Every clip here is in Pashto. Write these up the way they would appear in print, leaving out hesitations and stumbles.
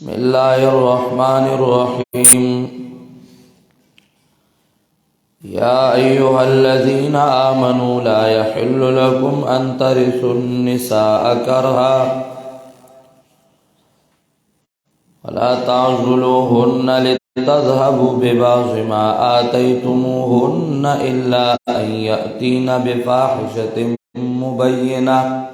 بسم الله الرحمن الرحيم يا أيها الذين آمنوا لا يحل لكم أن ترثوا النساء كرها ولا تعضلوهن لتذهبوا ببعض ما آتيتموهن إلا أن يأتين بفاحشة مبينة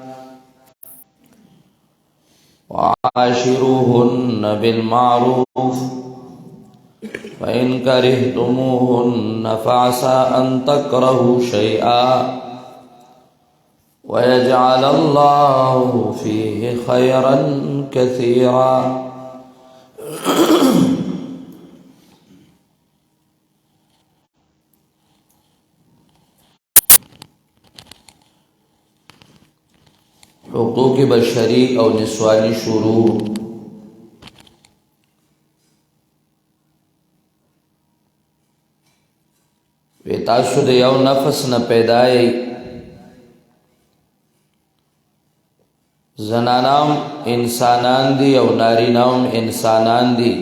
وعاشروهن بالمعروف فإن كرهتموهن فعسى أن تكرهوا شيئا ويجعل الله فيه خيرا كثيرا حقوق بشری او نسوانی شروع وی تاسو د یو نفس نه پیدای زنانام انسانان دی او نارینام انسانان دی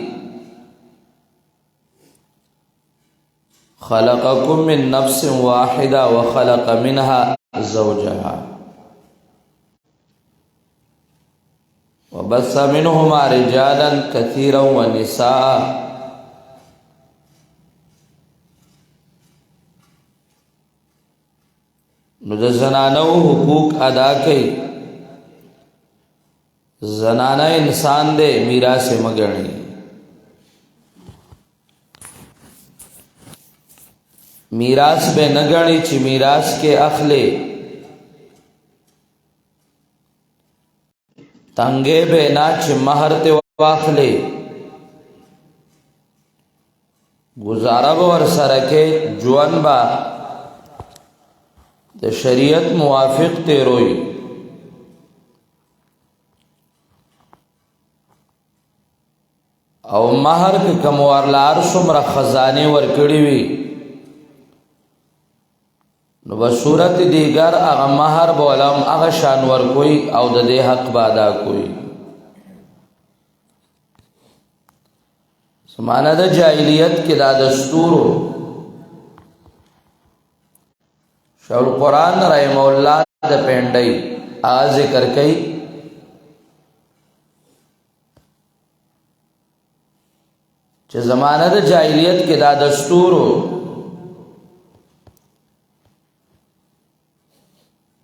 خلقکم من نفس واحده وخلق منها زوجها وبث منهما رجالا كثيرا ونساء نو د زنانو حقوق ادا کړي زنانه انسان دے میراث مګړي میراث به نګړي چې میراث کې اخلي تنگے بے ناچ مہر تے واخلے گزارا با ورسره کې جوان با د شریعت موافق تے روئی او مہر کې کموارلار سمرا خزانه ورکړي وي نو بصورت دیگر اغا مہر بولم اغا شانور کوئی او د دې حق بادا کوئی سمانه د جاہلیت کې دا دستورو شاول قرآن رحم الله د پندای آ ذکر کئی چې زمانه د جاہلیت کې دا دستورو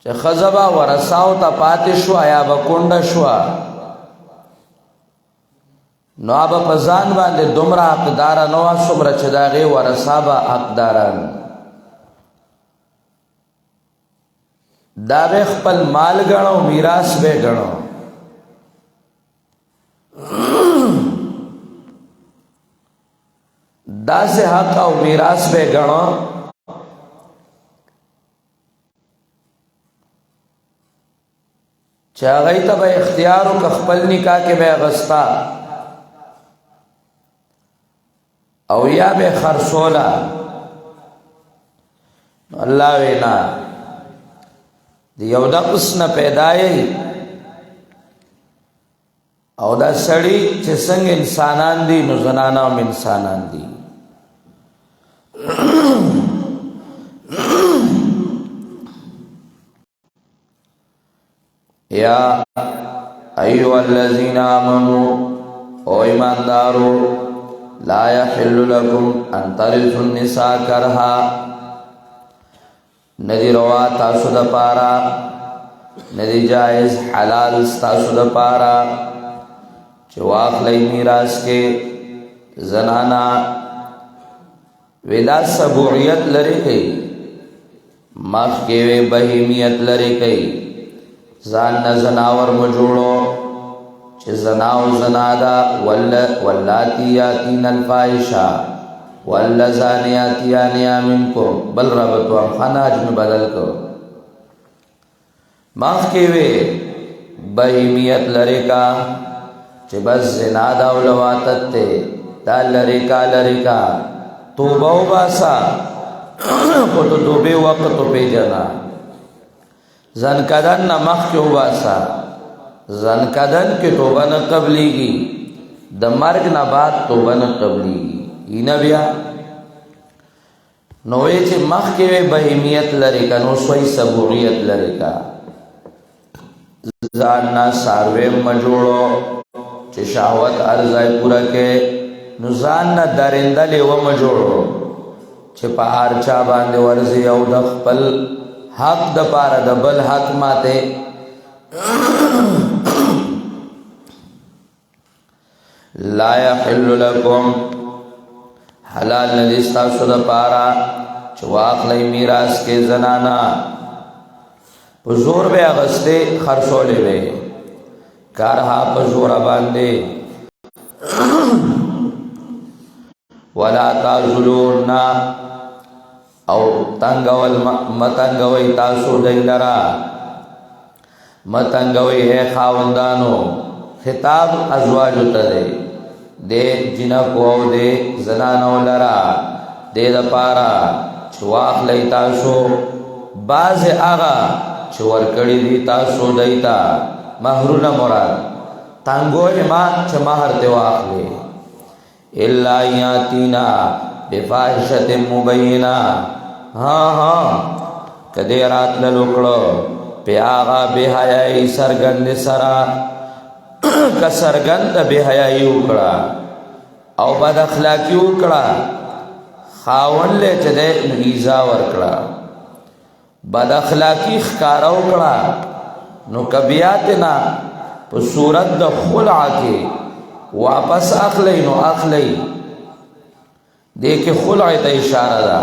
چې خزبا ورثاو ته پاتې شو یا بکونډه شو نو اب پزان باندې دومره حقدار نو څومره چې داغه ورثا به حقداران دا به خپل مال غنو میراث به غنو دا سه حق او میراث به غنو چا غی ته به اختیار او خپل نکاح کې به غستا او یا به خرصولا الله وینا دی یو د پسنه پیدایي او دا سړی چې څنګه انسانان دي نو زنانه هم انسانان دي یا ایها الذین آمنوا او ایماندارو لا یحل لکم ان ترثوا النساء کرها ندی روا تاسو د پارا ندی جائز حلال تاسو د پارا چې واخلئ میراث کې زنانا ودا سبوعیت لري کوي مخ کې بهیمیت لري کوي زان زناور مجوڑو چه زناو زنادا واللاتی یاتین الفائشا واللزانیات یانیا منکو بل ربطو ام خاناج میں بدل کو ماخ کیوے بہیمیت لرکا چه بس زنادا اولواتت تے دا لرکا توبہ باسا کو تو توبے وقت تو پی جنا زن کدن نمخ کیوں باسا زن کدن کی توبہ نہ قبلیگی د مرګ نه بعد توبه نه قبلېږي اینا بیا نو وی چې مخکې وی بهیمیت لري که نو سوی سبوعیت لري که ځان نه څاروی مه جوړو چې شهوت ارزای پوره کې نو ځان نه درنده لیوه مه جوړو چې په هر چا باندې ورځي او د خپل حق دپاره د بل حق ماته لا یحل لکم حلال ندی ستاسو دپاره چې واخلئ میراث کې زنانا په زور به اغستې خرڅولې وې کارها په زوره باندې ولا تعذلون او تنگول متنگوي تاسو دای لرا متنگوي ہے خاوندانو خطاب ازواج ته دی د جنکو او د زنانو لرا د لپاره چې واخلئ تاسو باز هغه چې ورکړي دي تاسو دایتا مہرونه مراد تنگول ما چې مہر ته واخلئ الا یاتینا بفاحشة مبینہ ہاں کدی رات لکڑو پی آغا بے حیائی سرگند سرا کا سرگند بے حیائی اکڑا او بد اخلاقی اکڑا خاون لے چدے ایزا ورکڑا بد اخلاقی خکارا اکڑا نو کبیاتنا پا صورت دا خلع کے واپس اخلی نو اخلی دیکھ خلع تا اشارہ دا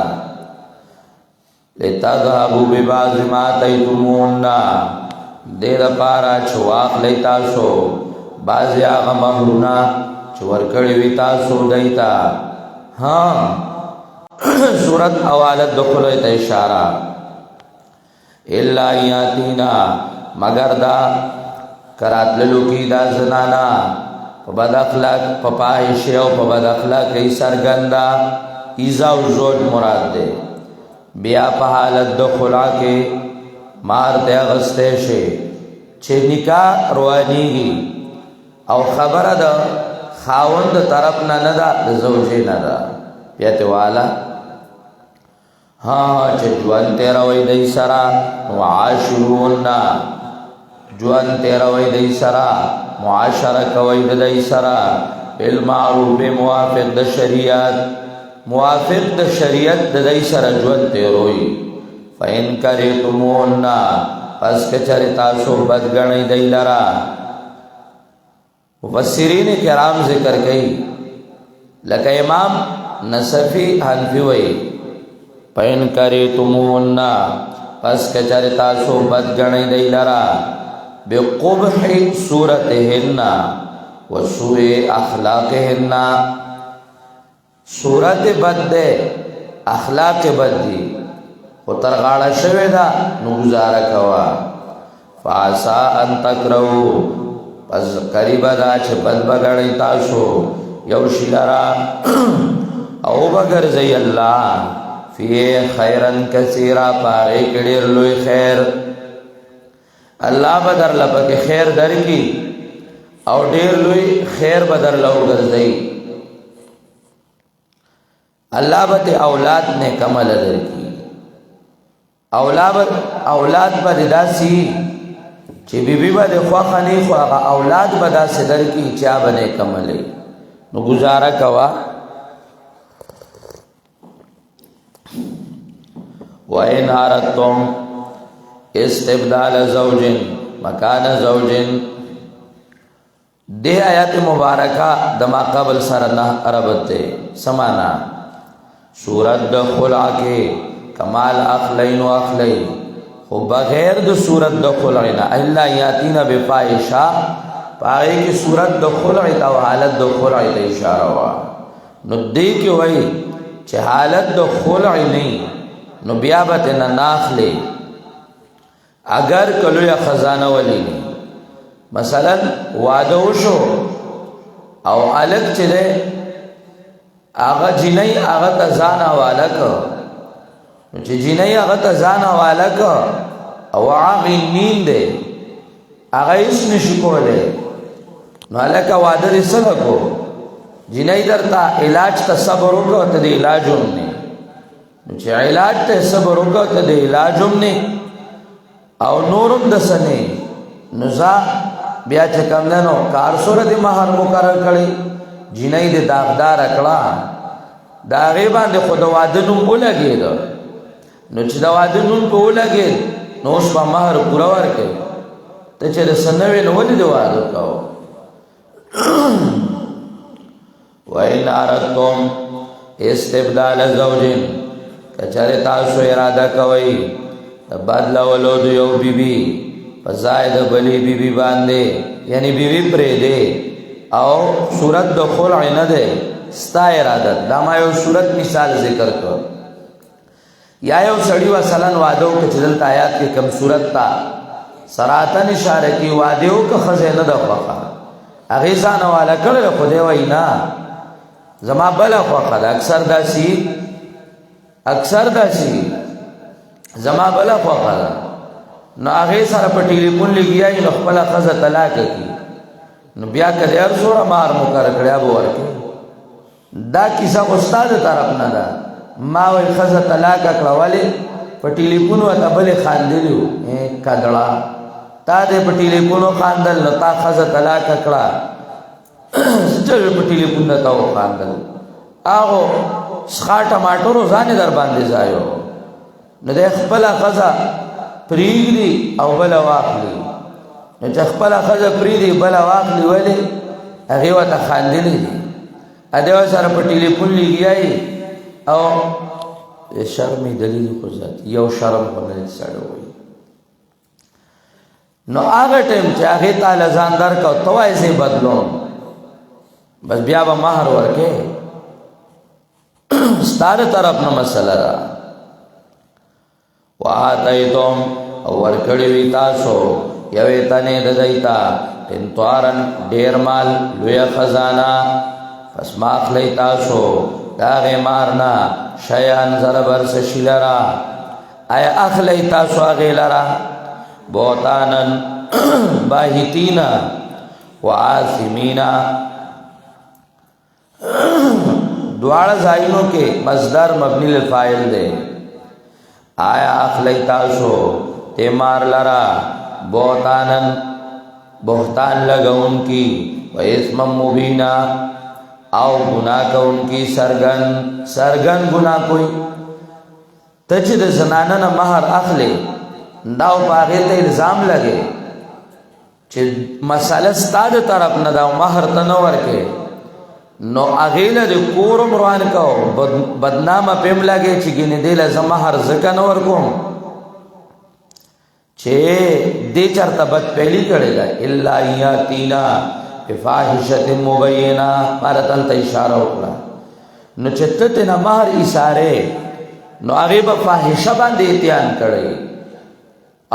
لتذهبوا ببعض ما آتیتمونا دے دا پارا چواق لی تاسو بعضی آغا مہرونا چور کڑیوی تاسو دیتا ہاں صورت اوالت دخلو تا اشارہ اللہ یاتینا مگر دا کرات للو کی دا زنانا پا بد اخلاق پا پاہشی او پا بد اخلاق ای سرگندا ایزا و زوج مراد دے بیا په حالت د خلع کې مار ته اغستی شي چې نکاح روانېږي او خبره د خاوند طرف نه نه ده د زوجې نه ده بیا ته والا چې ژوند تېروئ دی سره وعاشروهن ژوند تېروئ دی سره معاشره کوئ د دی سره بالمعروف موافق د شریعت موافق د شریعت د دای سره ژوند تیروي فین کریتمون پس کچری تاسو بدګنی دی لرا مفسرین کرام ذکر کړي لکه امام نصفی حنفی وای فین کریتمون پس کچری تاسو بدګنی دی لرا بقبح صورتهن وسوء اخلاقهن صورت بد دے اخلاق بد دی خو ترغاڑا شوی دا نو گزارا کوا فاسا ان تکرہو پس قریب دا چھ بد بگڑی تاسو یوشی لرا او بگر زی اللہ فی خیرن کثیرا پاگئی کڑیر لوی خیر اللہ بدر لپک خیر در کی او دیر لوی خیر بدر لو گرزئی اللہ بت اولاد نے کمل در کی اولاد بدا سی چی بی بی بد خواخنی خواخ اولاد بدا سی در کی چا بنے کملی نو گزارا کوا وَإِنْ أَرَدْتُمْ استبدال زوج مکان زوج دے آیات مبارکہ دما قبل سرنہ عربت دے سمانا صورت د خلع کے کمال اخلین و اخلین خو بغیر د صورت د خلعنا الا یاتینا بفاحشہ پاگئی کی صورت د خلع تا و حالت د خلع تا اشارہ ہوا نو دے کی وئی چه حالت د خلع نہیں نو بیابت ناخلے اگر کلو یا خزانہ ولی مثلا وعدو شو او علق چلے آغا جنئی آغا تا زان حوالا که چه جنئی آغا تا زان حوالا که او آغی نین دے آغا اس نشکو لے نو علکا وعدر سلکو جنۍ درته علاج ته صبر وکړه ته د علاج هم نه چې علاج ته صبر وکړه ته د علاج هم نه او نورم د سنې نو ځا بیا چې کوم نه نو کار سره د مہر مقرر کړي جنۍ د داغدار کړه دا غي باندې خود واده نوم ولګید نو چې دا واده نوم په ولګید نو اوس په مہر پورا ورکړي ته چې د سنوي نو ولې د واده کاو وَإِنْ أَرَدْتُمْ استبدال زوج کچره تاسو اراده کوي بدلولو د یو بیبي په ځای د بلی بیبي باندې یعنی بیبي پرې دی او صورت د خلع نه ده ستا اراده دا ما یو صورت مثال ذکر کړ یا یو سړی مثلا واده وکړي چې دلته آیات کې کم صورت تا صراحتن اشاره کی واده وکړه خزینه د خوخه هغه ځان والا کړل خو دی وینا زما بل خوخه اکثر داسي زما بل خوخه نو هغه سره په ټلیفون لګیای نو خپل خزه طلاق کی نو بیا کله هر څوره مار مقرر کړیا به ورته دا کیسه استاد طرف نه ده ما وی خزه طلاق کړواله په ټلیفون وته بل خاندلیو کډړه تا دې په ټلیفون خاندل لتا خزه طلاق کړه چې په ټلیفون نه تاو خاندل هغه ښه ټماټر ځان در باندې ځایو نو د خپل خزه پریږدي او بل واخلي نو چې خپل خزه پریږدي بل واخلي ولې هغه وته خاندلې دي ا دې سره په ټلیفون لګیای او شرمې دلیل خو ذات یو شرم په نه سره وي نو هغه ټیم چې هغه تعالی ځان درکو توای سي بدلو بس بیا به مہر ورکه ستاره طرف نه مسله را واتایتم ورکړی وی تاسو یوې تنه د دایتا انتوارن ډیر مال لوی خزانه پس ماخ لې تاسو داغه مارنا شیان زربر سشلرا ای اخلی تاسو غیلرا بوتانن باهتینا وعاثمینا دوار زائنوں کے مصدر مبنی للفائل دے آیا اخلی تاسو تیمار لرا بوتانن بہتان لگا ان کی و اسم مبینا او گناہ کا ان کی سرگن گناہ کوئی تجد زنانن مہر اخلی داو پاگے تا الزام لگے چی مسئلہ ستاد طرف نداو مہر تنور کے نو اغیل دی کورم روان کاو بدنام پیم لگے چی گینی دیل از مہر زکا نور کوم چی دی چرتا بد پہلی کڑے گا اللہ یاتینا فاحشت مبینہ مارتن تا اشارہ اکڑا نو چتتنا مہر اشارے نو آغی با فاحشہ باندے اتیان کڑے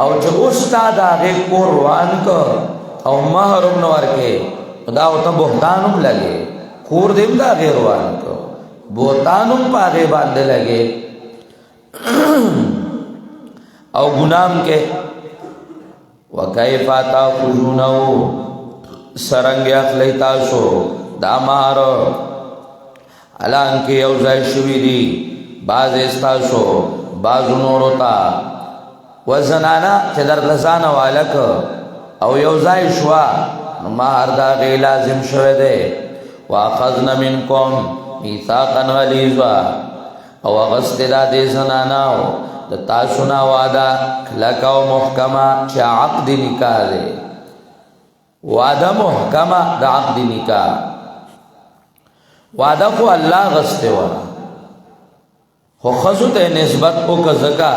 او چه استاد آغی کور روان کر او مہرم نور کے داو تا بہتانم لگے کور دیم دا آغی روان کر بہتانم پا آغی باندے لگے او گنام کے وَكَيْفَ تَأْخُذُونَهُ سرنگ اخلی تاسو دا مہر علان کی اوزائی شوی دی باز استاسو بازو نورتا وزنانا چه در لزان والک او یوزائی شوا مہر دا غی لازم شوی دے واخذن منکم میثاقا غلیظا او اغسط دا دے زناناو دا تاسونا وادا کلکاو محکمہ چه عقد نکاح دے وعدہ محکمہ دا عقد نکاح وعدہ کو اللہ غستے وا خو خزو تے نسبت کو کزکا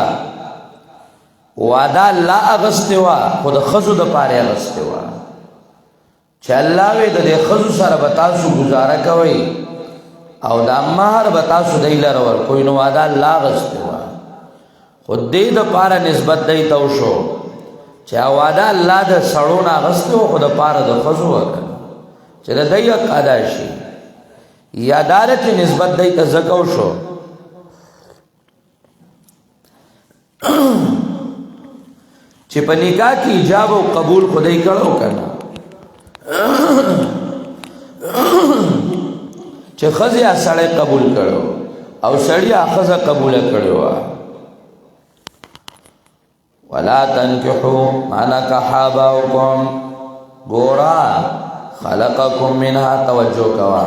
وعدہ اللہ غستے وا خود خزو دا پارے غستے وا چھ اللہ وی دا دے خزو سر بتاسو گزارا کوئی او دا مہر بتاسو دیلر ور کوئی نو وعدہ اللہ غستے وا خود دی دا پارا نسبت دی توشو چه واده الله د سړونه غستو خو د پاره د خزو وکړ چې د دې ادا شي یادار چې نسبت دې ته زکو شو چې په نکاح کې ایجاب او قبول خدای کړو کنه چې ښځې سړی قبول کړو او سړی ښځه قبوله کړې وه. ولا تنکحوا ما نکح آباؤکم، ګورا خلقکم منها، توجه کوا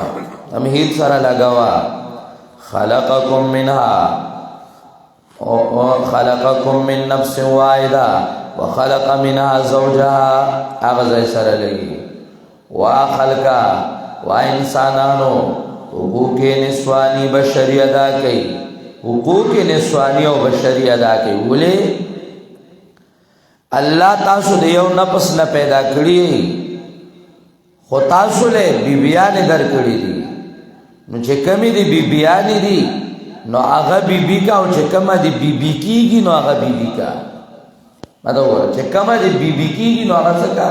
تمهید سره لګوا، خلقکم منها خلقکم من نفس واحده وخلق منها زوجها، هغه ځای سره لګي. وا خلقا وا انسانانو حقوق نسوانی بشری ادا کړي، حقوق نسوانی او بشری ادا کړي. ولې الله تاسو د یو نفس نه پیدا کړی، خو تاسو له بیبیان درکړي دي. نو چې کمی دی بیبیان دي نو هغه بیبی کا، او چې کما دی بیبی کیږي نو هغه بیبی کا. مطلب چې کما دی بیبی کیږي نو هغه څه کا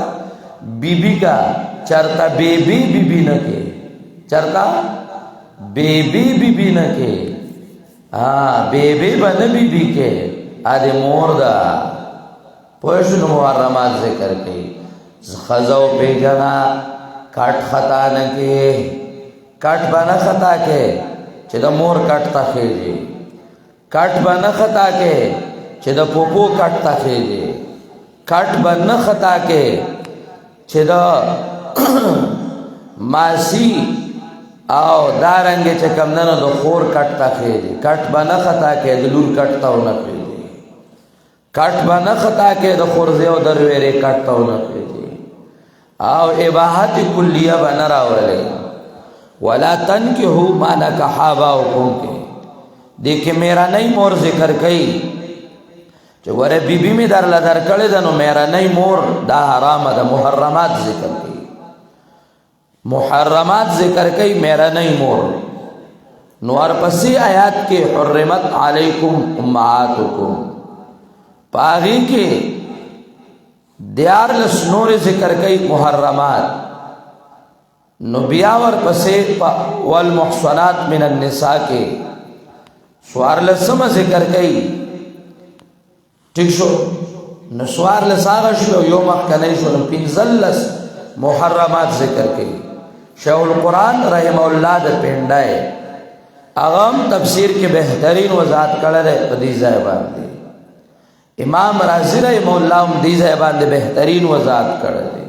بیبی کا. چرتا بیبی بیبی نه کې، چرتا بیبی بیبی نه کې، بیبی باندې بیبی کې ا مور دا. پوښتنه محرمات ذکر کړي، خزو پیجنا کټ خطا نه کې، کټ باندې خطا کې چې د مور کټ تا خېږي، کټ باندې خطا کې چې د پوپو کټ تا خېږي، کټ باندې خطا کې چې د ماسی او دارنګ چې کمندنو د خور کټ تا خېږي، کټ باندې خطا کې د لور کټ تاونه خېږي، کټ باندې خطا کې د خورزه او درويره کټ تاونه خېږي، او اباحت کلیه باندې راولې. ولا تنکحوا ما نکح آباؤکم کې دیکھے میرا نئی مور ذکر کئی چې ګوره بیبی می در لدر کړی ده نو میرا نئی مور دا حرام ده. محرمات ذکر کئی، محرمات ذکر کئی میرا نئی مور. نو ورپسې آیات کې حرمت علیکم امهاتکم، پاغي کې دیارلس نور ذکر کئی محرمات. نو بیا ورپسې والمحصنات من النساء کې سوارلسم ذکر کئی. ٹھیک شو، نو سوارلس آغا شو یو مخکنی شو، نو پینزلس محرمات ذکر کئی. شیخ القرآن رحمه اللہ دا پینڈائے اغم تفسیر کے بہترین وضاحت کردے پدی زیبان دی. امام رازی رحمه اللہ ہم دی زیبان دی بہترین وضاحت کردے.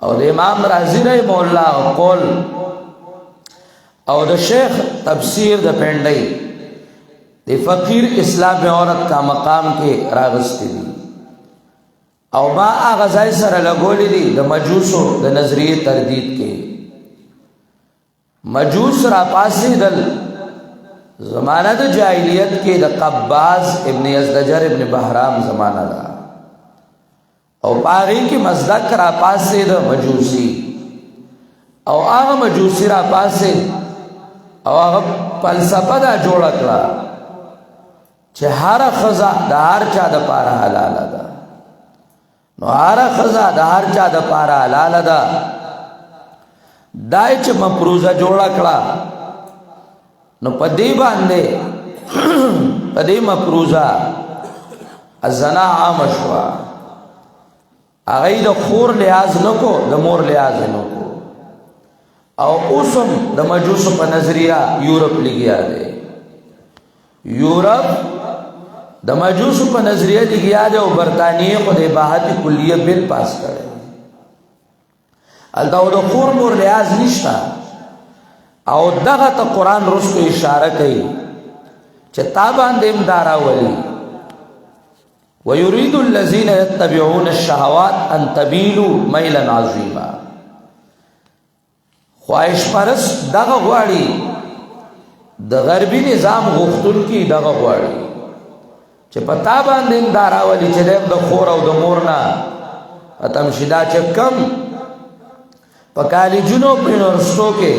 او د امام رازی رحمه الله قول او د شیخ تفسیر د پنڈئی د فقیر اسلام عورت کا مقام کې راغستی دي، او ما هغه ځای سره لګولې دي د مجوسو د نظریه تردید کې. مجوس را پاسېدل زمانه د جاہلیت کې د قباز ابن یزدجر ابن بهرام زمانه ده، او پاغی کی مزدک را پاسے دا مجوسی، او آغا مجوسی را پاسے او آغا فلسفه دا جوڑا کلا چه هر خزا دا هر چا دا پارا حلال دا. نو هر خزا دا هر چا دا پارا حلال دا، دای چه مپروزه جوڑا کلا. نو پدی بانده پدی مپروزه الزنا عام شوا، اغی د خور لحاظ نکو د مور لحاظ نکو. او اوسم د مجوس په نظریه یورپ لګیا دی، یورپ د مجوس په نظریه لګیا دی، او برطانیه په د اباحت کلیه بل پاس کړي. الدا د خور مور لحاظ نشتا. او دغه ته قرآن رسو اشاره کوي چې تا باندې امدارا ولی ويريد الذين يتبعون الشهوات ان تميلوا ميلا عظيما. خواهش پرست دغه غواړي د غربي نظام غوښتون کې دغه غواړي چې پتا باندې داراولي چې د خور او د مور نه اتم شدا چې کم په کالجونو په یونیورسيټو کې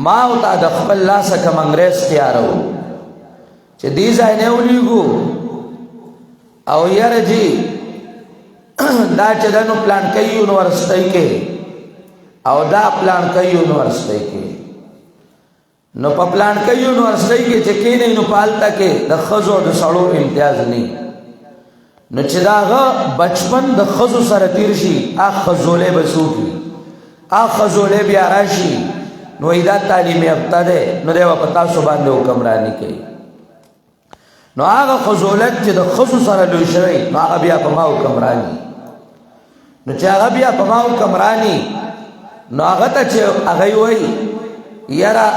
ما او تا د خپل لاسه کم انګريز تیارو چې دې ځای نه ولېګو او یاره جی دا چې دنو پلان کوي یونیورسيټي کې او دا پلان کوي یونیورسيټي کې، نو په پلان کوي یونیورسيټي کې چې کینې نو پالتا کې د خزو د سړو امتیاز نه، نو چې داغه بچپن د خزو سره تیر شي، اخ خزولې بسوږي، اخ خزولې بیا راشي، نو دا تعلیم یافته دی نو دی په تاسو باندې حکمرانی کوي نو هغه خزولت چې د خزو سره لوی شوی نو هغه بیا په ما حکمرانی نو چې هغه بیا په ما حکمرانی نو هغه ته چې هغه وایي یاره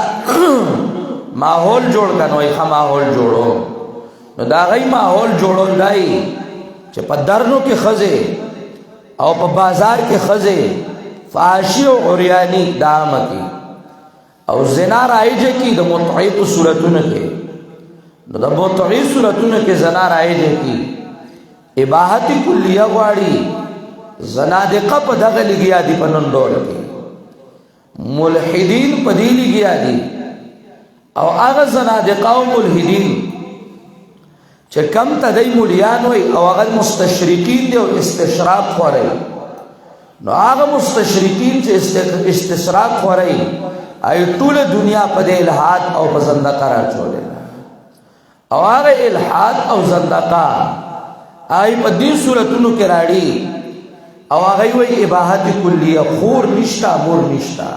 ماحول جوړ کړه نو یې ښه ماحول جوړو نو د هغې ماحول جوړول دی چې په درنو کې ښځې او په بازار کې ښځې فحاشي او عریاني دا عامه کي او زنا رایجه کی د متعی په صورتونو کې نو د متعی صورتونو کې زنا رایجه کی اباحت کلیه غواړي زنادقه په دغه لګیا دي په نن دور کې ملحدین په دې لګیا دي او هغه زنادقه او ملحدین چې کم تدای مولیان وي او هغه مستشرقین دي او استشراق خوري نو هغه مستشرقین چې استشراق خوري ای ټول دنیا په دې الحاد او په زندقه راچولې او هغه الحاد او زندقه ای په دې صورتونو کې راړي او هغه وی اباحت کلیه خور نشتا مور نشتا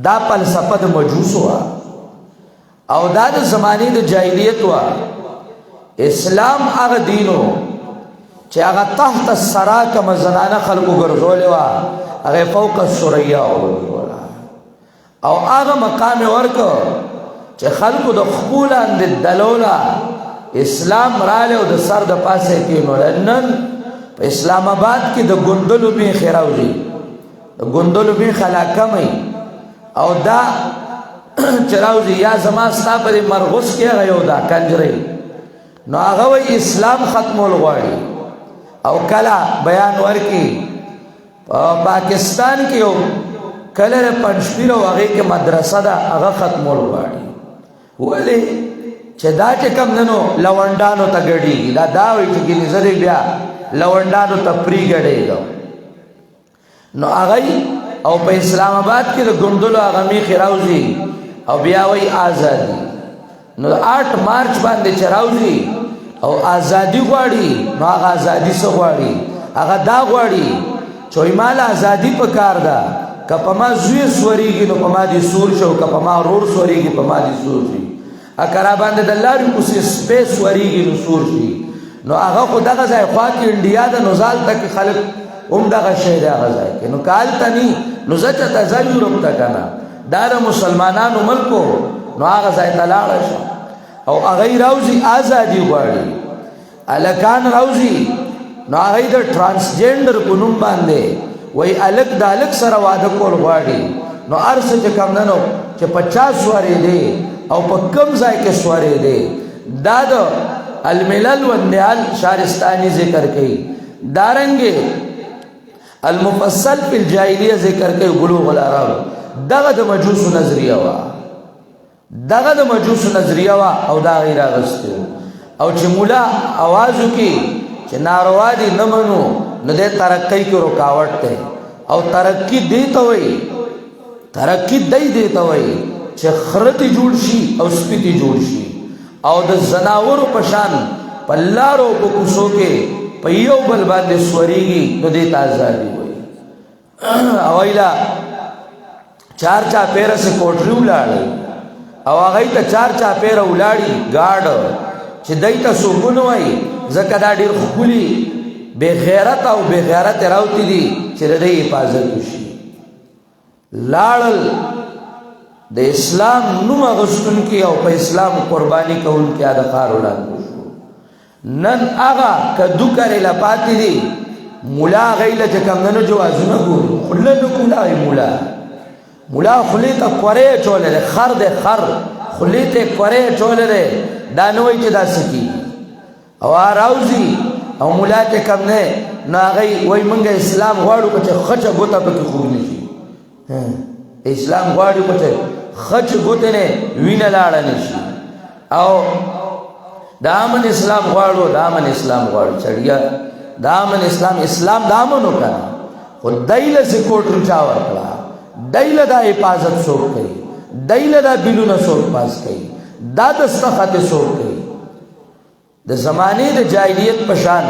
دا فلسفه د مجوس وا او دا د زمانه د جاهلیت وا اسلام هغه دینو چې هغه تحت السرا کما زنانه خلقو ګرځولې وا هغه فوق السریا او هغه مقام ورکو چې خلقو د خپل اند دلولا اسلام رااله او د سر د پاسه کې نورنن په اسلام آباد کې د ګوندلو به خیراوي د ګوندلو به خلاکمي او دا چراوي یا زما ستا پر مرغوس کې غيو دا کنجري نو هغه وی اسلام ختمول غواړي او کلا بیان ورکی پاکستان کې یو کله پنځپیر او هغه کې مدرسه ده هغه ختمول غواړي ولی چې دا چې کم ننو لونډانو ته ګډي دا وی چې ګینې زری بیا لونډانو ته پری ګډي نو هغه او په اسلام آباد کې د ګوندلو هغه می خراوزي او بیا وی آزادي نو 8 مارچ باندې چراوزي او آزادي غواړي نو هغه آزادي څه غواړي هغه دا غواړي چې مال آزادي په کار ده کپما زوی سوريږي نو پما دي سور شو کپما رور سوريږي پما دي سور شي اکرا باندې د لاري کوسي سپیس سوريږي نو سور شي نو هغه خدغه ځای خوا کې انډیا د نوزال تک خلک دغه شی دا غځای کې نو کال تني نو زته تزایو ربته کنه دا د مسلمانانو ملکو نو هغه ځای تلاړ شي او هغه راوزي ازادي غواړي الکان راوزي نو هغه د ترانسجندر په نوم باندې وای الک د الک سره واده کول غواړي نو ارسه چې کم ننو چې 50 سوارې دي او په کم ځای کې سوارې دي دا د الملل والنیال شارستانی ذکر کوي دارنګ المفصل فی الجاهلیه ذکر کوي بلوغ العرب دغه د مجوس نظریه وا دغه د مجوس نظریه وا او دا غیر غستو او چې مولا आवाज وکي چې ناروا دي نه منو نو د ترقی کې رکاوټ ده او ترقی دی ته وای ترقی دی ته وای چې خرتی جوړ شي او سپیتی جوړ شي او د زناورو پشان پلارو کو کوسو کې په یو بل باندې سوريږي نو د آزادي وای اوایلا چار چا پیر سے کوټری ولاړ او هغه ته چار چا پیر ولاړی گاډ چې دایته سکون وای زکه دا ډیر خولي بے غیرت او بے غیرت راوتی دي چې د حفاظت وشي لاړل د اسلام نوم غوښتون کې او په اسلام قرباني کول کې د خار وړاندې نن هغه کدو کرے لا پاتې دي مولا غیله چې کمنو جوازونه ګوري خله نو کولای مولا خله ته کوره چولې خر د خر خله ته کوره چولې دا نوې چې دا سکی او راوزی او مولا ته کم نه ناغي وای منګه اسلام غواړو چې خچه ګوته پکې خوب نشي اسلام غواړو چې خچ ګوته نه وینه لاړ نشي او دامن اسلام غواړو دامن اسلام غواړو چړیا دامن اسلام دامنو کړه خو دایله سکوټ رچا ورکړه دایله د حفاظت څوک کوي دایله د بلونه څوک پاس کوي دا د استخات څوک کوي د زمانه د جاهلیت پشان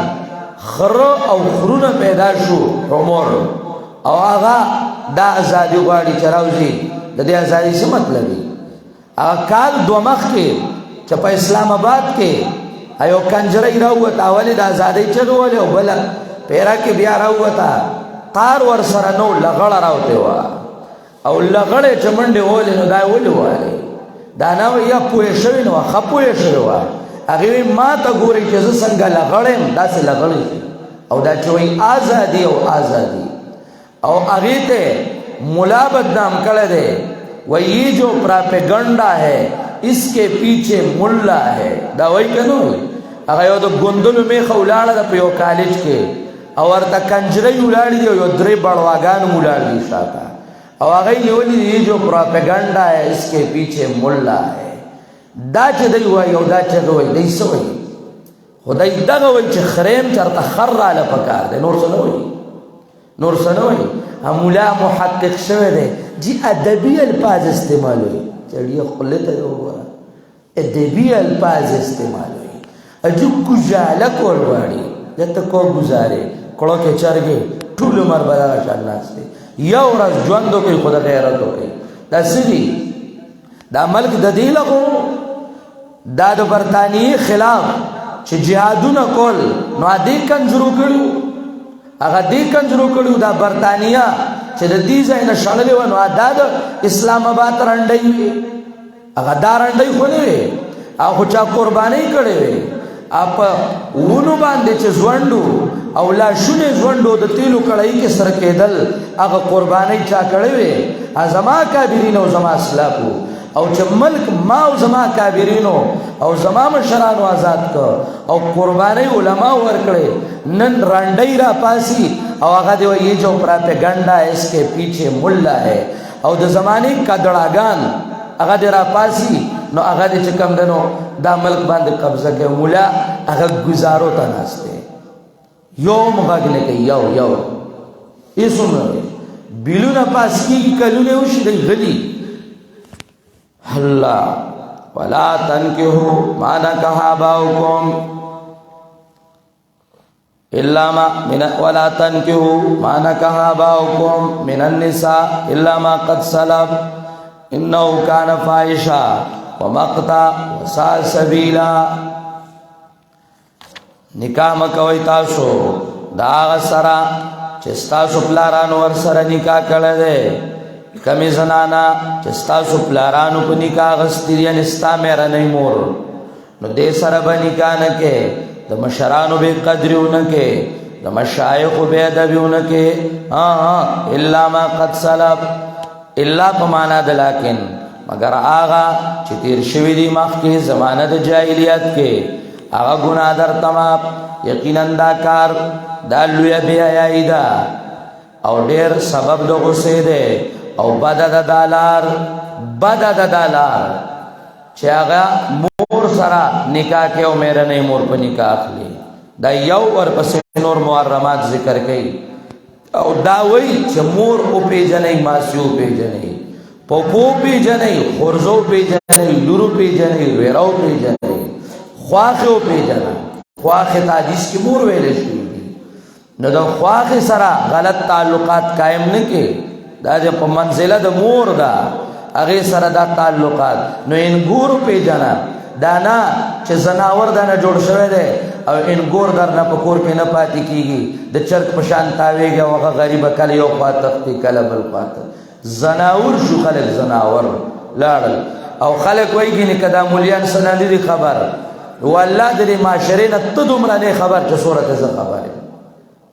خر او خرونه پیدا شو عمر او هغه دا ازادي غواړي چراوزي د دې ازادي څه مطلب دی کال دو مخ کې چې په اسلام آباد کې ایو کنجرې راوته اولې د ازادۍ چغولې او بل پیرا کې بیا راوته تار ور سره نو لغړ راوته وا او لغړې چمنډې ولې نو دا ولې واله دا نو یا پوهې شوی نو خپوهې شوی وا هغه ما ته ګوري چې څنګه لغړم داسې لغړې او دا چې وای ازادي او ازادي او هغه ته मुला बदनाम कर दे वह ये जो प्रोपेगेंडा है इसके पीछे मुल्ला है दा वही कनो अगर यो तो गुंदल में खौलाड़ा दा पियो कॉलेज के और ता कंजरे उलाड़ी दियो यो द्रे बड़वागान उलाड़ी शाता और अगर ये जो प्रोपेगेंडा है इसके पीछे मुल्ला है दाच दई हुआ यो दाच दई दई सोई खुदाई दगा वही चखरेम चरता खर्रा लपकार दे नूर सनोई مولا محقق شوه دی جی ادبی الفاظ استعمال ہوئی چڑیا خلتا جو ہوا ادبی الفاظ استعمال ہوئی اجو گزالا کول واری جتا کو گزارے کڑو کے چرگے ٹھول مر بدا شان ناستے یا ورز جواندو کی خدا غیرتو کی دا سیدی دا ملک دا دی لگو دا دا برطانی خلاف چه جهادو نکول نو آدی کنجرو کرو هغه دې کنجرو کړو دا برتانیا چې د دې ځای نه شړلې و نو دا د اسلام آباد رنډۍ هغه دا رنډۍ خو نه وي هغه چا قرباني کړې وي اپ ونو باندې چې ځوندو او لا شونه ځوندو د تیلو کړای کې سر کېدل هغه قرباني چا کړې وي ازما کابرین او زما اسلافو او چې ملک ما او زما کابرینو او زما مشرانو آزاد کو او قربانی علماء ورکړي نن رانډای را پاسی او هغه دی یہ جو پروپاگاندا ہے اس کے پیچھے مولا ہے او د زمانه کډړاګان هغه دی را پاسی نو هغه دی چې کم دنو دا ملک باندې قبضه کوي مولا هغه گزارو ته ناشته یوم غاګله کوي یو ایسونه بیلونه پاس کی کلونه وشي دی غلی اللہ ولا تنکحوا ما نکح آباؤکم الا ما من ولا تنکحوا ما نکح آباؤکم من النساء الا ما قد سلف انه كان فاحشا ومقتا وساء سبیلا نکاح مکوئ تاسو دا سرا چې تاسو پلارانو ور سره نکاح کړل دي کمی زنانا چستا سو پلارانو کو نکاح غستیری نستا میرا نئی مور نو دے سر با نکاح نکے دا مشرانو بے قدریو نکے دا مشایخو بے ادبیو نکے اللہ ما قد سلب اللہ پمانا دلاکن مگر آغا چی تیر شوی دی مخ کے زمانہ دا جاہلیت کے آغا گناہ در تمام یقیناً دا کار دا لویا بے آیائی دا او دیر سبب دا غصے دے او بدا دا دالار چه آغا مور سرا نکاح کے او میرا نئی مور پا نکاح لی دا یو ور پس نور محرمات ذکر کئی او داوی چه مور او پی جنئی ماسیو پی جنئی پوپو پی جنئی خورزو پی جنئی لورو پی جنئی ویراو پی جنئی خواخو پی جنئی خواخ تاجیس کی مور ویلے شوی دی نو دا خواخ سرا غلط تعلقات قائم نکے دا جب پا منزلہ دا مور دا اغی سر دا تعلقات نو انگور پی جانا دانا چه زناور دانا جوڑ شوئے دے او انگور در نا پکور پی نپاتی کی گی دا چرک پشان تاوے گا وغا غریب کل یو پاتختی کل بل پاتخ زناور شو خلق زناور لارل او خلق وی گی نکدا مولیان سناندی دی خبر واللہ دی معاشرین اتدو مرانے خبر چه صورت ازا خبر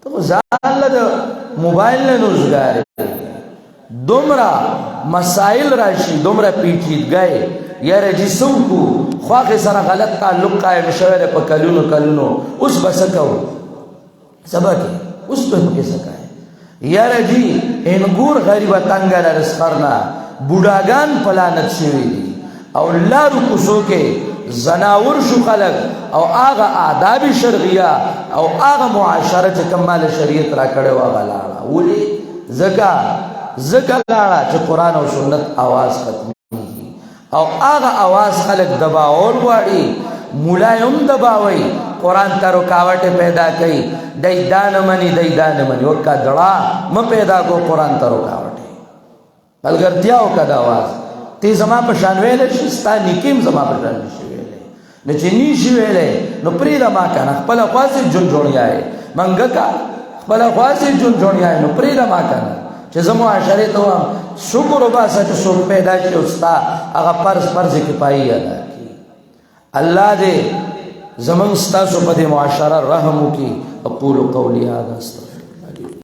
تو زان لدہ موبائل نے نوزگاری دومرا مسائل راشی دومرا پیچید گئے یا رجیسو کو خواق سر غلط تعلق قائم شویر پا کلونو اس بسکو سبا کے اس پہ مکے سکائے یا رجی انگور غریب تنگل رسخرنا بوداگان پلانت شوی دی او لارو کسو کے زناور شو خلق او آغا آداب شرعیہ او آغا معاشرت کمال شریعت را کڑے واغا لارا ولی زکا لارا چه قرآن و سنت آواز ختم او آغا آواز خلق دباور واری ملایم دباوی قرآن تا رکاوٹ پیدا کئی دی دان منی وکا دڑا م پیدا کو قرآن تا رکاوٹ ملګرتیا وکړه د اواز تی زما په شان ویلی شي ستا نیکي زما په شان نشي ویلی نو چې نشي ویلی نو پرېږده ما که نه خپله خواسې جونجوڼیا یې منګکه خپله خواسې جونجوڼیا یې نو پرېږده ما که نه چې زه معاشرې ته وایم شکر وباسه چې څوک پیدا شي او ستا هغه فرض کفایي ادا کړي الله دې زمونږ ستاسو په دې معاشره رحم وکړي اقول قولي هذا استغفر